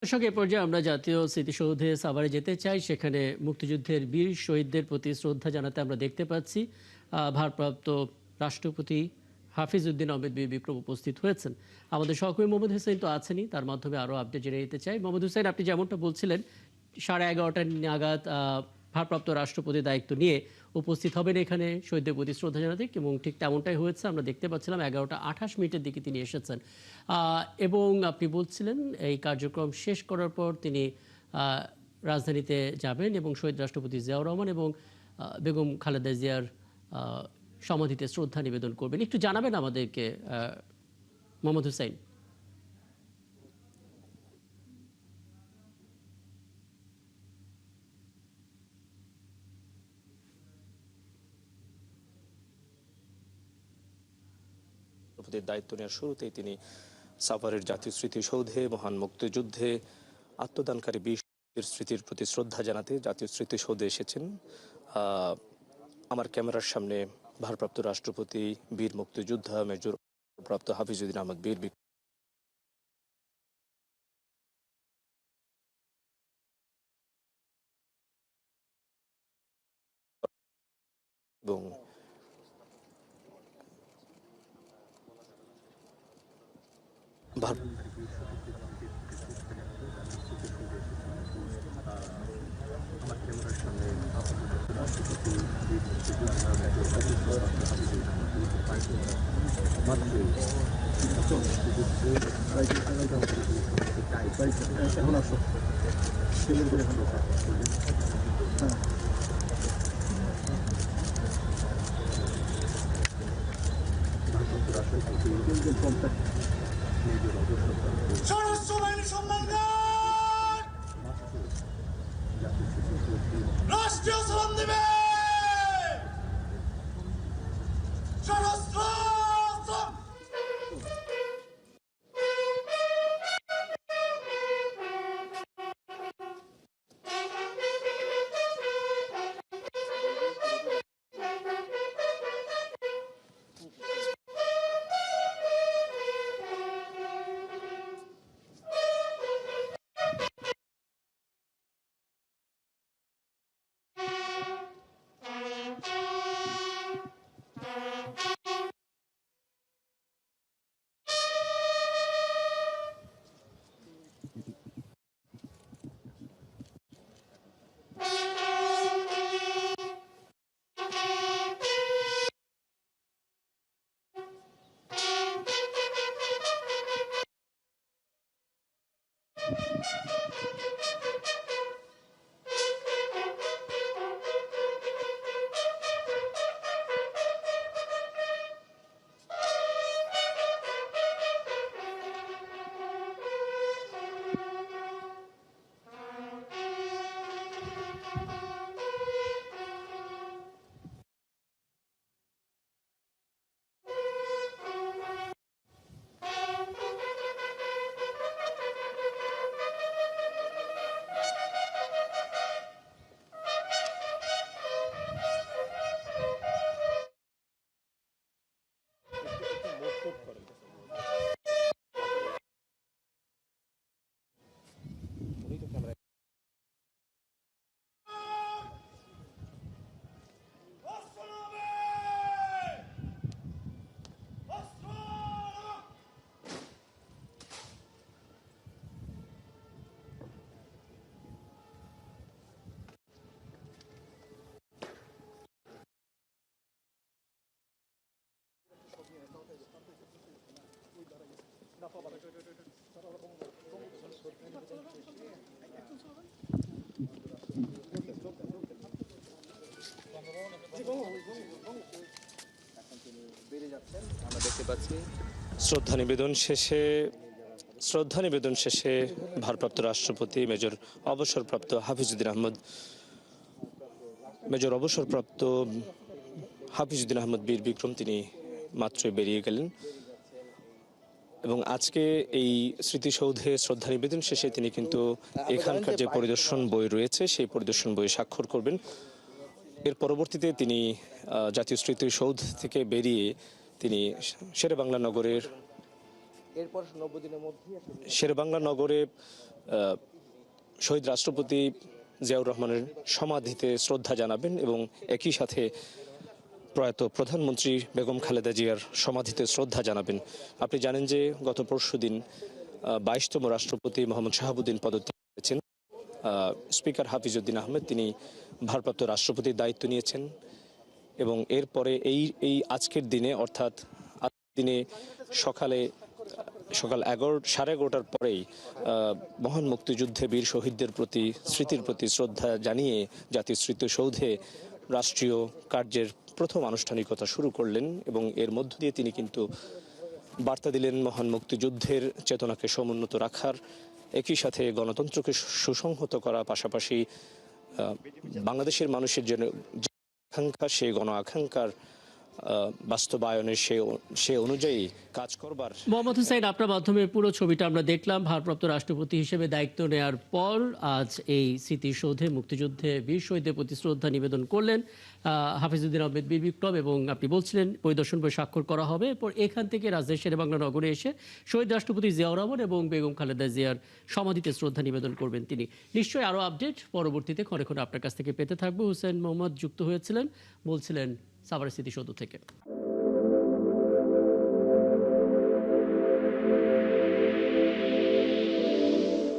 দর্শক, এ পর্যায়ে আমরা জাতীয় স্মৃতিসৌধে সাভারে যেতে চাই। সেখানে মুক্তিযুদ্ধের বীর শহীদদের প্রতি শ্রদ্ধা জানাতে আমরা দেখতে পাচ্ছি ভারপ্রাপ্ত রাষ্ট্রপতি হাফিজ উদ্দিন আহমেদ বীর বিক্রম উপস্থিত হয়েছেন। আমাদের সহকর্মী মোহাম্মদ হোসেন তো আছেনই, তার মাধ্যমে আরও আপডেট জেনে নিতে চাই। মোহাম্মদ হোসেন, আপনি যেমনটা বলছিলেন 11:30 নাগাদ ভারপ্রাপ্ত রাষ্ট্রপতি দায়িত্ব নিয়ে উপস্থিত হবেন এখানে শহীদদের প্রতি শ্রদ্ধা জানাতে, এবং ঠিক তেমনটাই হয়েছে। আমরা দেখতে পাচ্ছিলাম 11:28 দিকে তিনি এসেছেন এবং আপনি বলছিলেন এই কার্যক্রম শেষ করার পর তিনি রাজধানীতে যাবেন এবং শহীদ রাষ্ট্রপতি জিয়াউর রহমান এবং বেগম খালেদা জিয়ার সমাধিতে শ্রদ্ধা নিবেদন করবেন। একটু জানাবেন আমাদেরকে মোহাম্মদ হুসাইন। রাষ্ট্রপতির দায়িত্ব নেওয়ার শুরুতেই তিনি সাভারের জাতীয় স্মৃতিসৌধে মহান মুক্তিযুদ্ধে আত্মদানকারী বীর স্মৃতির প্রতি শ্রদ্ধা জানাতে জাতীয় স্মৃতিসৌধে এসেছেন। আমার ক্যামেরার সামনে ভারপ্রাপ্ত রাষ্ট্রপতি বীর মুক্তিযোদ্ধা মেজর প্রাপ্ত হাফিজউদ্দিন আহমদ বীর এবং সরস্বতী সম্মানগণ রাষ্ট্রীয় সালাম দেবে। সশস্ত্র আমরা দেখতে পাচ্ছি শ্রদ্ধা নিবেদন শেষে ভারপ্রাপ্ত রাষ্ট্রপতি অবসরপ্রাপ্ত হাফিজউদ্দিন আহমদ বীর বিক্রম তিনি মাত্রই বেরিয়ে গেলেন এবং আজকে এই স্মৃতিসৌধে শ্রদ্ধা নিবেদন শেষে তিনি কিন্তু এখানকার যে পরিদর্শন বই রয়েছে সেই পরিদর্শন বইয়ে স্বাক্ষর করবেন। এর পরবর্তীতে তিনি জাতীয় স্মৃতিসৌধ থেকে বেরিয়ে তিনি শেরেবাংলা নগরে শহীদ রাষ্ট্রপতি জিয়াউর রহমানের সমাধিতে শ্রদ্ধা জানাবেন এবং একই সাথে প্রয়াত প্রধানমন্ত্রী বেগম খালেদা জিয়ার সমাধিতে শ্রদ্ধা জানাবেন। আপনি জানেন যে গত পরশুদিন 22তম রাষ্ট্রপতি মোহাম্মদ শাহাবুদ্দিন পদত্যাগ করেছেন। স্পিকার হাফিজউদ্দিন আহমেদ তিনি ভারপ্রাপ্ত রাষ্ট্রপতির দায়িত্ব নিয়েছেন এবং এরপরে এই আজকের দিনে অর্থাৎ আজকের দিনে সকাল 11:30টার পরেই মহান মুক্তিযুদ্ধে বীর শহীদদের প্রতি স্মৃতির প্রতি শ্রদ্ধা জানিয়ে জাতীয় স্মৃতিসৌধে রাষ্ট্রীয় কার্যের প্রথম আনুষ্ঠানিকতা শুরু করলেন এবং এর মধ্য দিয়ে তিনি কিন্তু বার্তা দিলেন মহান মুক্তিযুদ্ধের চেতনাকে সমুন্নত রাখার, একই সাথে গণতন্ত্রকে সুসংহত করা, পাশাপাশি বাংলাদেশের মানুষের যে আকাঙ্ক্ষা সেই গণ আকাঙ্ক্ষার বাস্তবায়নের সে অনুযায়ী কাজ করবার। মোহাম্মদ হুসাইন, আপনার মাধ্যমে পুরো ছবিটা আমরা দেখলাম। ভারপ্রাপ্ত রাষ্ট্রপতি হিসেবে দায়িত্ব নেওয়ার পর আজ এই স্মৃতিসৌধে মুক্তিযুদ্ধে বীর শহীদদের প্রতি শ্রদ্ধা নিবেদন করলেন হাফিজউদ্দিন আহমেদ বীর বিক্রম, এবং আপনি বলছিলেন পরিদর্শন বই স্বাক্ষর করা হবে। এরপর এখান থেকে রাজধানী শেরেবাংলা নগরে এসে শহীদ রাষ্ট্রপতি জিয়াউর রহমান এবং বেগম খালেদা জিয়ার সমাধিতে শ্রদ্ধা নিবেদন করবেন তিনি। নিশ্চয়ই আরও আপডেট পরবর্তীতে ক্ষণে ক্ষণে আপনার কাছ থেকে পেতে থাকবো। হুসেন মোহাম্মদ যুক্ত হয়েছিলেন, বলছিলেন সাভার স্মৃতিসৌধ থেকে।